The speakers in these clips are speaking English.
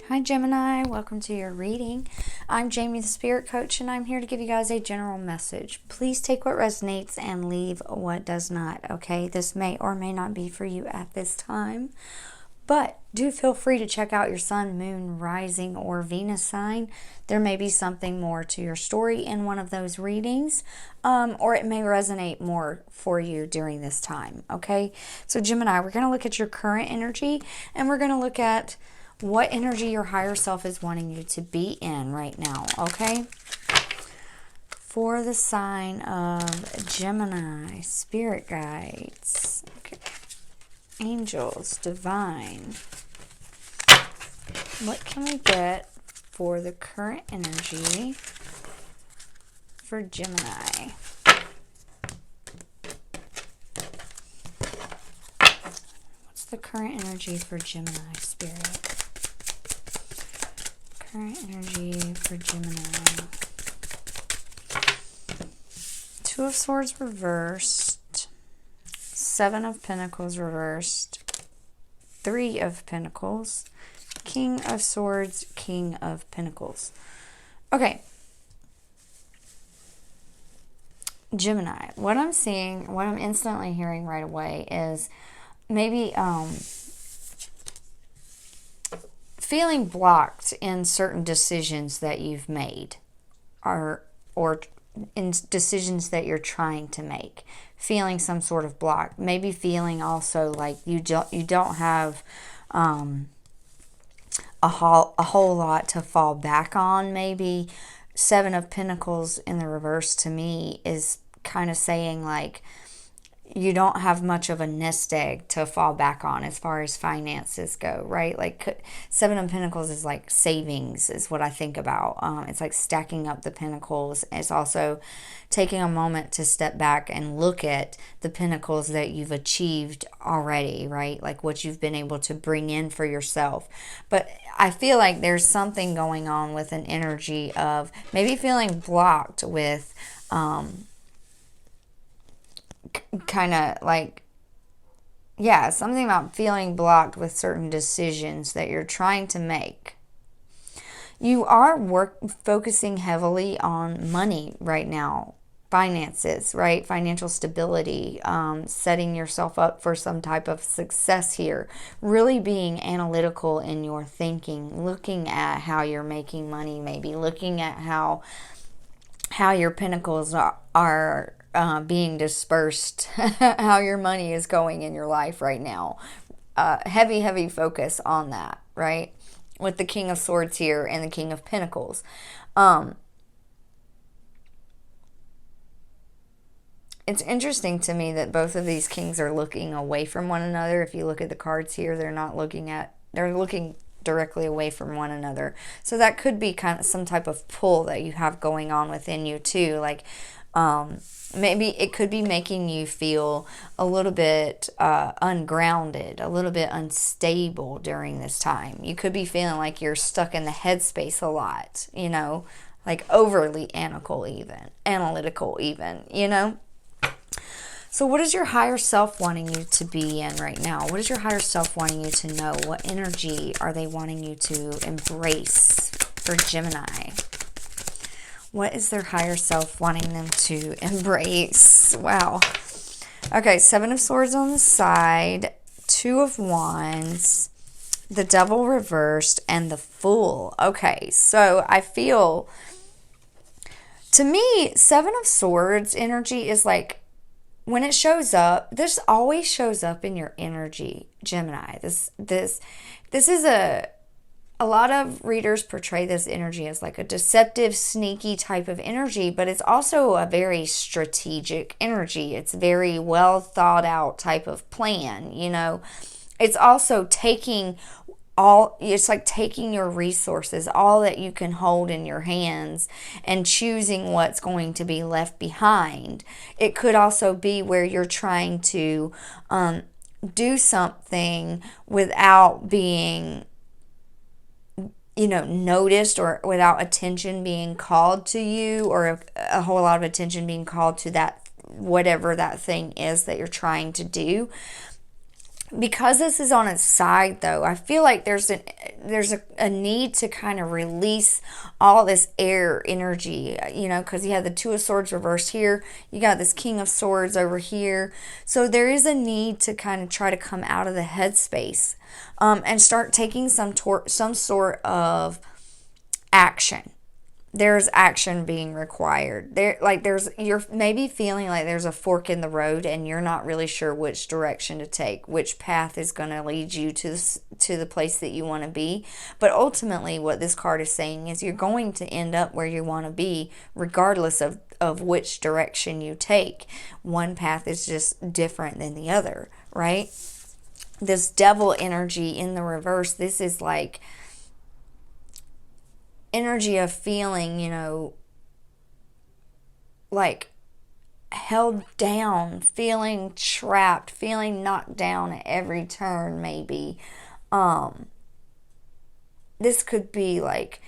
Hi Gemini, welcome to your reading. I'm Jamie the Spirit Coach and I'm here to give you guys a general message. Please take what resonates and leave what does not, okay? This may or may not be for you at this time, but do feel free to check out your sun, moon, rising, or Venus sign. There may be something more to your story in one of those readings, or it may resonate more for you during this time, okay? So Gemini, we're going to look at your current energy and we're going to look at what energy your higher self is wanting you to be in right now, okay? For the sign of Gemini, spirit guides, okay. Angels, divine. What can we get for the current energy for Gemini? What's the current energy for Gemini, spirit? Current energy for Gemini. Two of Swords reversed. Seven of Pentacles reversed. Three of Pentacles. King of Swords, King of Pentacles. Okay. Gemini. What I'm seeing, what I'm instantly hearing right away is maybe feeling blocked in certain decisions that you've made or in decisions that you're trying to make, feeling some sort of block, maybe feeling also like you don't have a whole lot to fall back on. Maybe Seven of Pentacles in the reverse to me is kind of saying like you don't have much of a nest egg to fall back on as far as finances go, right? Like Seven of Pentacles is like savings is what I think about. It's like stacking up the pentacles. It's also taking a moment to step back and look at the pentacles that you've achieved already, right? Like what you've been able to bring in for yourself. But I feel like there's something going on with an energy of maybe feeling blocked with kind of like, yeah, something about feeling blocked with certain decisions that you're trying to make. You are focusing heavily on money right now, finances, right? Financial stability, setting yourself up for some type of success here, really being analytical in your thinking, looking at how you're making money, maybe looking at how your pentacles are being dispersed, how your money is going in your life right now. Heavy focus on that, right? With the King of Swords here and the King of Pentacles. It's interesting to me that both of these kings are looking away from one another. If you look at the cards here, they're looking directly away from one another. So that could be kind of some type of pull that you have going on within you too. Like, maybe it could be making you feel a little bit ungrounded, a little bit unstable during this time. You could be feeling like you're stuck in the headspace a lot, you know, like overly analytical even, you know. So what is your higher self wanting you to be in right now? What is your higher self wanting you to know? What energy are they wanting you to embrace for Gemini? What is their higher self wanting them to embrace? Wow. Okay, Seven of Swords on the side, Two of Wands, the Devil reversed, and the Fool. Okay, so I feel, to me, Seven of Swords energy is like, when it shows up, this always shows up in your energy, Gemini. This is a lot of readers portray this energy as like a deceptive, sneaky type of energy, but it's also a very strategic energy. It's very well thought out type of plan, you know. It's also it's like taking your resources, all that you can hold in your hands, and choosing what's going to be left behind. It could also be where you're trying to do something without being, you know, noticed, or without attention being called to you, or a whole lot of attention being called to that, whatever that thing is that you're trying to do. Because this is on its side, though, I feel like there's a need to kind of release all this air energy, you know, because you have the Two of Swords reversed here, you got this King of Swords over here, so there is a need to kind of try to come out of the headspace, and start taking some sort of action. There's action being required. You're maybe feeling like there's a fork in the road and you're not really sure which direction to take, which path is going to lead you to the place that you want to be. But ultimately what this card is saying is you're going to end up where you want to be regardless of which direction you take. One path is just different than the other, right? This devil energy in the reverse, this is like energy of feeling, you know, like held down, feeling trapped, feeling knocked down at every turn, maybe. This could be like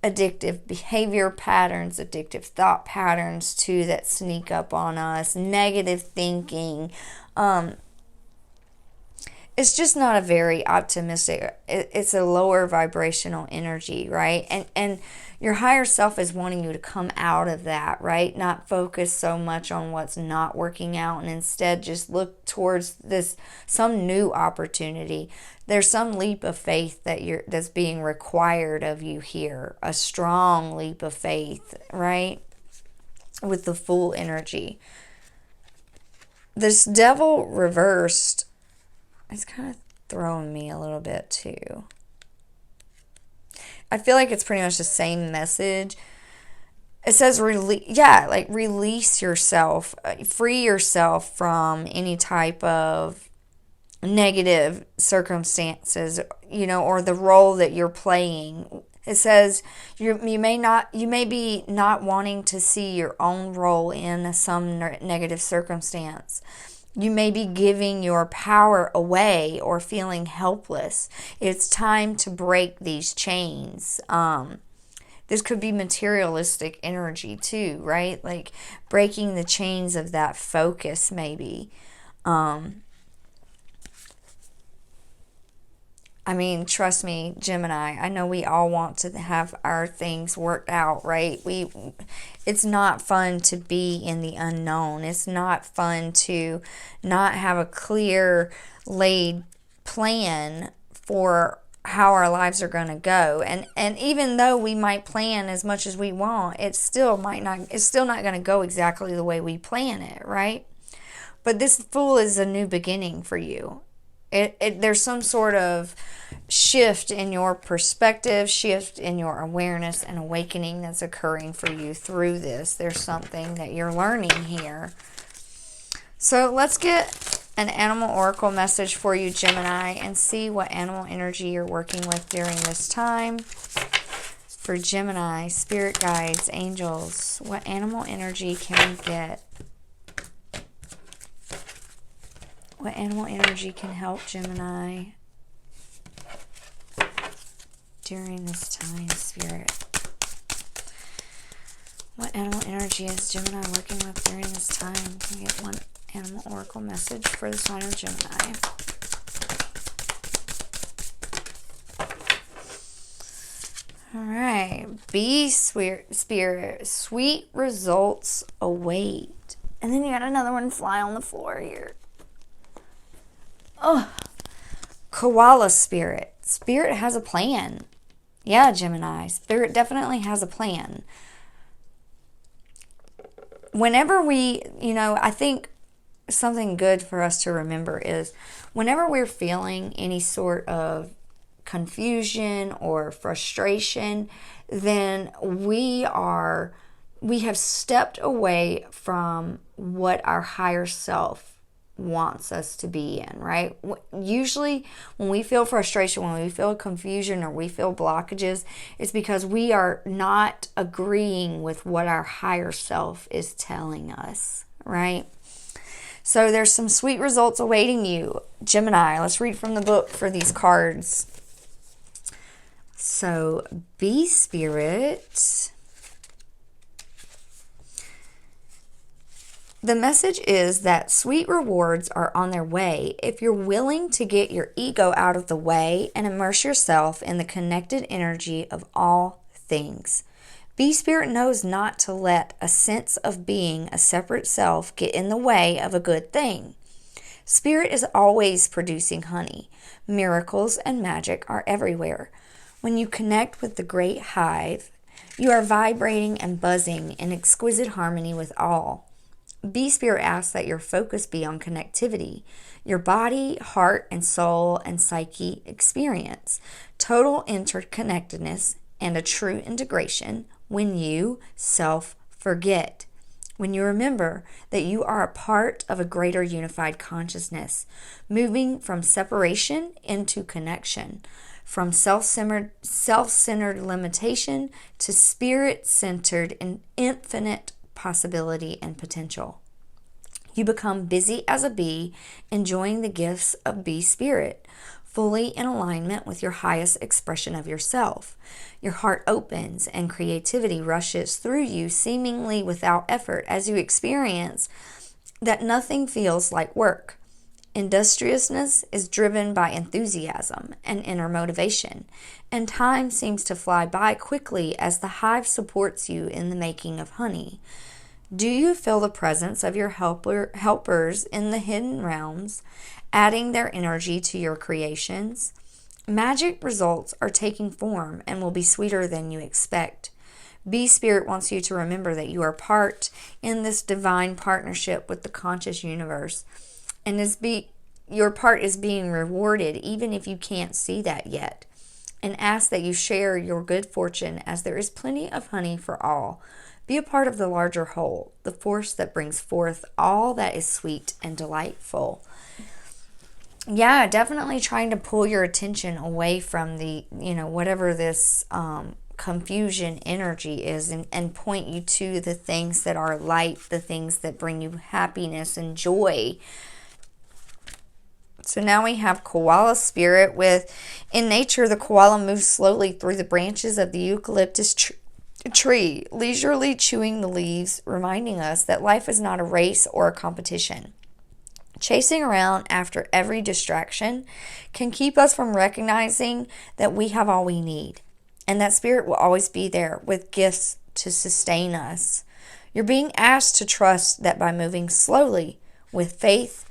addictive behavior patterns, addictive thought patterns too that sneak up on us, negative thinking. It's just not a very optimistic, it's a lower vibrational energy, right? And your higher self is wanting you to come out of that, right? Not focus so much on what's not working out, and instead just look towards some new opportunity. There's some leap of faith that's being required of you here, a strong leap of faith, right? With the Fool energy. This Devil reversed, it's kind of throwing me a little bit too. I feel like it's pretty much the same message. It says, release yourself, free yourself from any type of negative circumstances, you know, or the role that you're playing. It says you may be not wanting to see your own role in some negative circumstance. You may be giving your power away or feeling helpless. It's time to break these chains. This could be materialistic energy too, right? Like breaking the chains of that focus maybe. I mean, trust me, Gemini, I know we all want to have our things worked out, right? It's not fun to be in the unknown. It's not fun to not have a clear laid plan for how our lives are going to go. And even though we might plan as much as we want, it's still not going to go exactly the way we plan it, right? But this Fool is a new beginning for you. There's some sort of shift in your perspective, shift in your awareness and awakening that's occurring for you through this. There's something that you're learning here. So let's get an animal oracle message for you, Gemini, and see what animal energy you're working with during this time. For Gemini, spirit guides, angels, what animal energy can we get? What animal energy can help Gemini during this time, Spirit? What animal energy is Gemini working with during this time? Can we get one animal oracle message for the sign of Gemini? All right. Be spirit. Sweet results await. And then you got another one fly on the floor here. Oh, koala spirit. Spirit has a plan. Yeah, Gemini. Spirit definitely has a plan. Whenever I think something good for us to remember is whenever we're feeling any sort of confusion or frustration, then we have stepped away from what our higher self wants us to be in, right? Usually when we feel frustration, when we feel confusion, or we feel blockages, it's because we are not agreeing with what our higher self is telling us, right? So there's some sweet results awaiting you, Gemini. Let's read from the book for these cards. So be spirit. The message is that sweet rewards are on their way if you're willing to get your ego out of the way and immerse yourself in the connected energy of all things. B Spirit knows not to let a sense of being a separate self get in the way of a good thing. Spirit is always producing honey. Miracles and magic are everywhere. When you connect with the great hive, you are vibrating and buzzing in exquisite harmony with all. B Spirit asks that your focus be on connectivity, your body, heart, and soul and psyche experience, total interconnectedness, and a true integration when you self-forget. When you remember that you are a part of a greater unified consciousness, moving from separation into connection, from self-centered limitation to spirit-centered and infinite possibility and potential. You become busy as a bee, enjoying the gifts of bee spirit, fully in alignment with your highest expression of yourself. Your heart opens and creativity rushes through you seemingly without effort as you experience that nothing feels like work. Industriousness is driven by enthusiasm and inner motivation, and time seems to fly by quickly as the hive supports you in the making of honey. Do you feel the presence of your helpers in the hidden realms, adding their energy to your creations? Magic results are taking form and will be sweeter than you expect. B Spirit wants you to remember that you are part in this divine partnership with the conscious universe, and your part is being rewarded even if you can't see that yet. And ask that you share your good fortune, as there is plenty of honey for all. Be a part of the larger whole, the force that brings forth all that is sweet and delightful. Yeah, definitely trying to pull your attention away from the, whatever this confusion energy is, and point you to the things that are light, the things that bring you happiness and joy. So now we have koala spirit in nature, the koala moves slowly through the branches of the eucalyptus tree, leisurely chewing the leaves, reminding us that life is not a race or a competition. Chasing around after every distraction can keep us from recognizing that we have all we need, and that spirit will always be there with gifts to sustain us. You're being asked to trust that by moving slowly with faith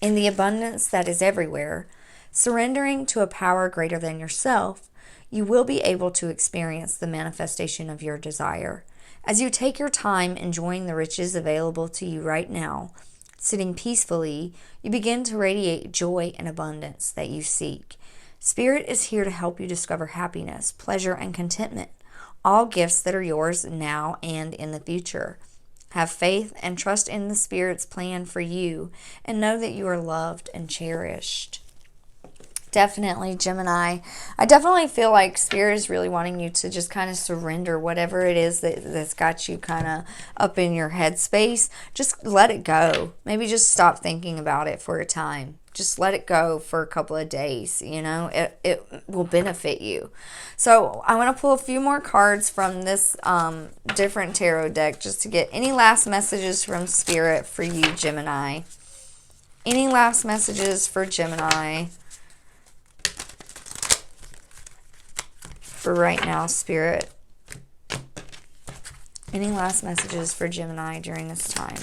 in the abundance that is everywhere, surrendering to a power greater than yourself, you will be able to experience the manifestation of your desire. As you take your time enjoying the riches available to you right now, sitting peacefully, you begin to radiate joy and abundance that you seek. Spirit is here to help you discover happiness, pleasure, and contentment, all gifts that are yours now and in the future. Have faith and trust in the Spirit's plan for you, and know that you are loved and cherished. Definitely, Gemini. I definitely feel like Spirit is really wanting you to just kind of surrender whatever it is that's got you kind of up in your headspace. Just let it go. Maybe just stop thinking about it for a time. Just let it go for a couple of days. It will benefit you. So I want to pull a few more cards from this different tarot deck just to get any last messages from Spirit for you, Gemini. Any last messages for Gemini for right now, Spirit? Any last messages for Gemini during this time?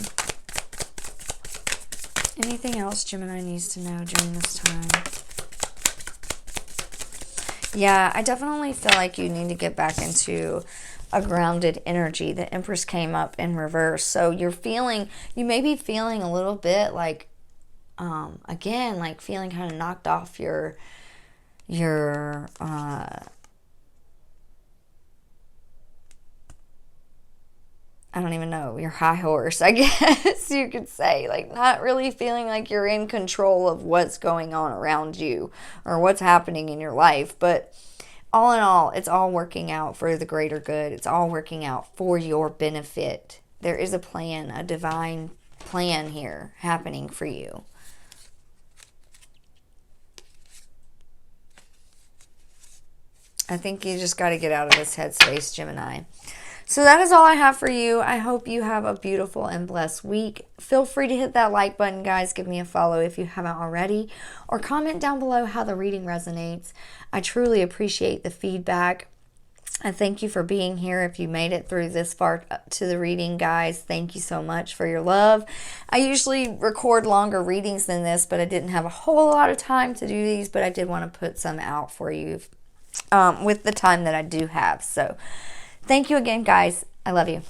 Anything else Gemini needs to know during this time? Yeah, I definitely feel like you need to get back into a grounded energy. The Empress came up in reverse. So you may be feeling a little bit like, again, like feeling kind of knocked off your I don't even know, your high horse, I guess you could say. Like, not really feeling like you're in control of what's going on around you or what's happening in your life. But all in all, it's all working out for the greater good. It's all working out for your benefit. There is a plan, a divine plan here happening for you. I think you just got to get out of this headspace, Gemini. So that is all I have for you. I hope you have a beautiful and blessed week. Feel free to hit that like button, guys. Give me a follow if you haven't already. Or comment down below how the reading resonates. I truly appreciate the feedback. I thank you for being here. If you made it through this far to the reading, guys, thank you so much for your love. I usually record longer readings than this, but I didn't have a whole lot of time to do these, but I did want to put some out for you with the time that I do have. So thank you again, guys. I love you.